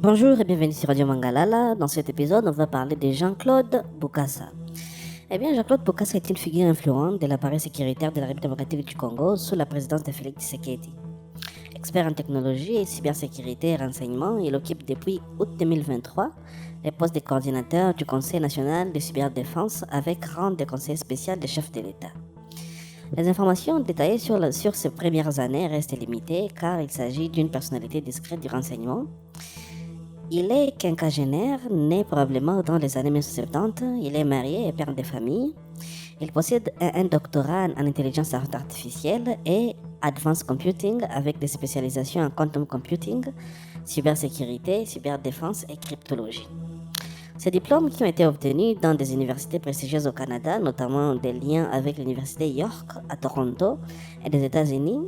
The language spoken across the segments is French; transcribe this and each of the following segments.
Bonjour et bienvenue sur Radio Mangalala. Dans cet épisode, on va parler de Jean-Claude Bokassa. Jean-Claude Bokassa est une figure influente de l'appareil sécuritaire de la République démocratique du Congo sous la présidence de Félix Tshisekedi. Expert en technologie et cybersécurité et renseignement, il occupe depuis août 2023 le poste de coordinateur du Conseil national de cyberdéfense avec rang de conseiller spécial du chef de l'État. Les informations détaillées sur ses premières années restent limitées car il s'agit d'une personnalité discrète du renseignement. Il est quinquagénaire, né probablement dans les années 1970. Il est marié et père de famille. Il possède un doctorat en intelligence artificielle et advanced computing avec des spécialisations en quantum computing, cybersécurité, cyberdéfense et cryptologie. Ces diplômes qui ont été obtenus dans des universités prestigieuses au Canada, notamment des liens avec l'université York à Toronto et des États-Unis,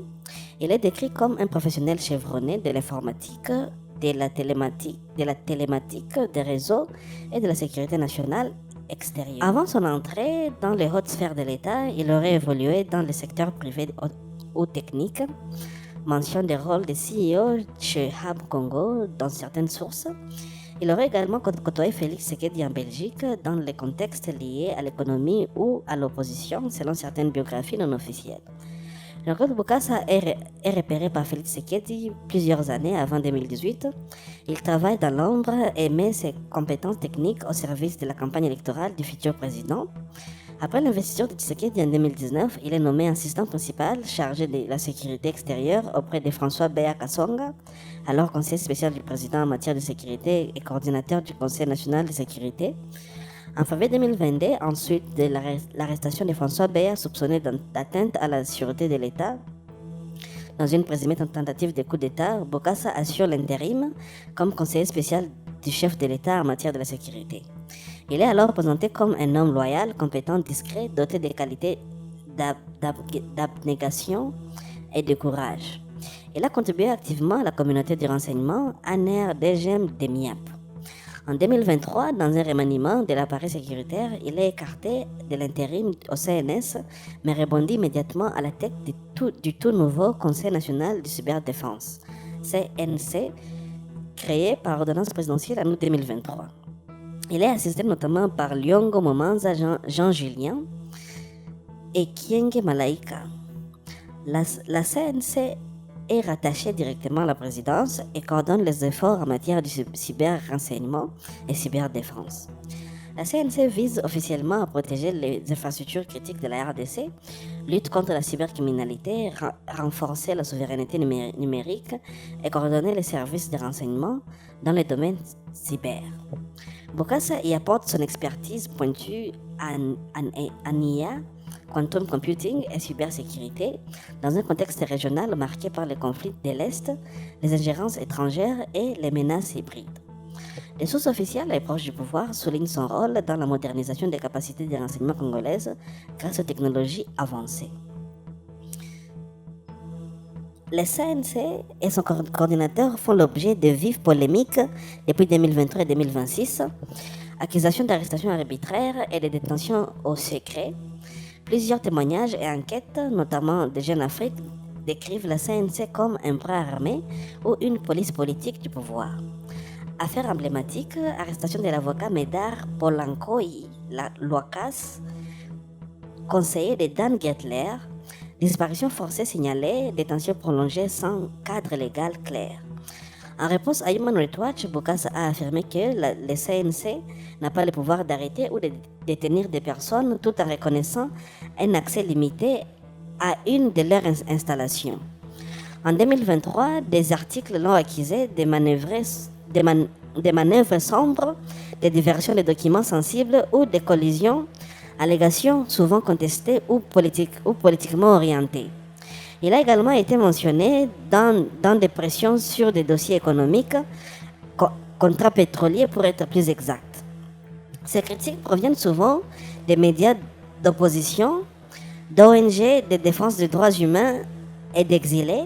il est décrit comme un professionnel chevronné de l'informatique, de la télématique, des réseaux et de la sécurité nationale extérieure. Avant son entrée dans les hautes sphères de l'État, il aurait évolué dans le secteur privé ou technique. Mention des rôles de CEO chez Hub Congo dans certaines sources. Il aurait également côtoyé Félix Tshisekedi en Belgique dans les contextes liés à l'économie ou à l'opposition selon certaines biographies non officielles. Jean-Claude Bokassa est repéré par Félix Tshisekedi plusieurs années avant 2018. Il travaille dans l'ombre et met ses compétences techniques au service de la campagne électorale du futur président. Après l'investiture de Tshisekedi en 2019, il est nommé assistant principal chargé de la sécurité extérieure auprès de François Béa Kassonga, alors conseiller spécial du président en matière de sécurité et coordinateur du Conseil national de sécurité. En février 2022, ensuite de l'arrestation de François Béa, soupçonné d'atteinte à la sûreté de l'État, dans une présumée tentative de coup d'État, Bokassa assure l'intérim comme conseiller spécial du chef de l'État en matière de la sécurité. Il est alors présenté comme un homme loyal, compétent, discret, doté des qualités d'abnégation et de courage. Il a contribué activement à la communauté du renseignement ANER DGM de MIAP. En 2023, dans un remaniement de l'appareil sécuritaire, il est écarté de l'intérim au CNS, mais rebondit immédiatement à la tête du tout nouveau Conseil national de cyberdéfense, CNC, créé par ordonnance présidentielle en août 2023. Il est assisté notamment par Lyongo Momanza Jean-Julien et Kienge Malaika. La CNC est rattachée directement à la présidence et coordonne les efforts en matière de cyber-renseignement et cyberdéfense. La CNC vise officiellement à protéger les infrastructures critiques de la RDC, lutte contre la cybercriminalité, renforcer la souveraineté numérique et coordonner les services de renseignement dans les domaines cyber. Bokassa y apporte son expertise pointue en IA, quantum computing et cybersécurité dans un contexte régional marqué par les conflits de l'Est, les ingérences étrangères et les menaces hybrides. Les sources officielles et proches du pouvoir soulignent son rôle dans la modernisation des capacités de renseignement congolaises grâce aux technologies avancées. Le CNC et son coordinateur font l'objet de vives polémiques depuis 2023 et 2026, accusations d'arrestation arbitraire et de détention au secret. Plusieurs témoignages et enquêtes, notamment de Jeune Afrique, décrivent la CNC comme un bras armé ou une police politique du pouvoir. Affaire emblématique, arrestation de l'avocat Médard Polankoï Loakas, conseiller de Dan Gettler, disparition forcée signalée, détention prolongée sans cadre légal clair. En réponse à Human Rights Watch, Bokassa a affirmé que le CNC n'a pas le pouvoir d'arrêter ou de détenir des personnes tout en reconnaissant un accès limité à une de leurs installations. En 2023, des articles l'ont accusé de manœuvres sombres, de diversion de documents sensibles ou de collisions, allégations souvent contestées ou politiquement orientées. Il a également été mentionné dans des pressions sur des dossiers économiques, contrats pétroliers pour être plus exact. Ces critiques proviennent souvent des médias d'opposition, d'ONG de défense des droits humains et d'exilés.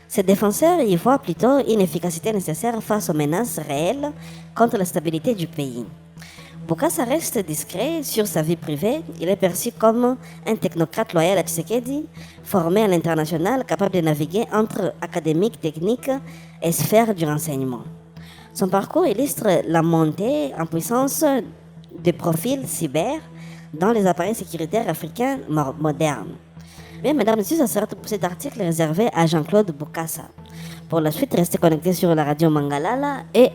Ces défenseurs y voient plutôt une efficacité nécessaire face aux menaces réelles contre la stabilité du pays. Bokassa reste discret sur sa vie privée. Il est perçu comme un technocrate loyal à Tshisekedi, formé à l'international, capable de naviguer entre académique, technique et sphère du renseignement. Son parcours illustre la montée en puissance des profils cyber dans les appareils sécuritaires africains modernes. Bien, mesdames et messieurs, ça sera tout pour cet article réservé à Jean-Claude Bokassa. Pour la suite, restez connectés sur la radio Mangalala et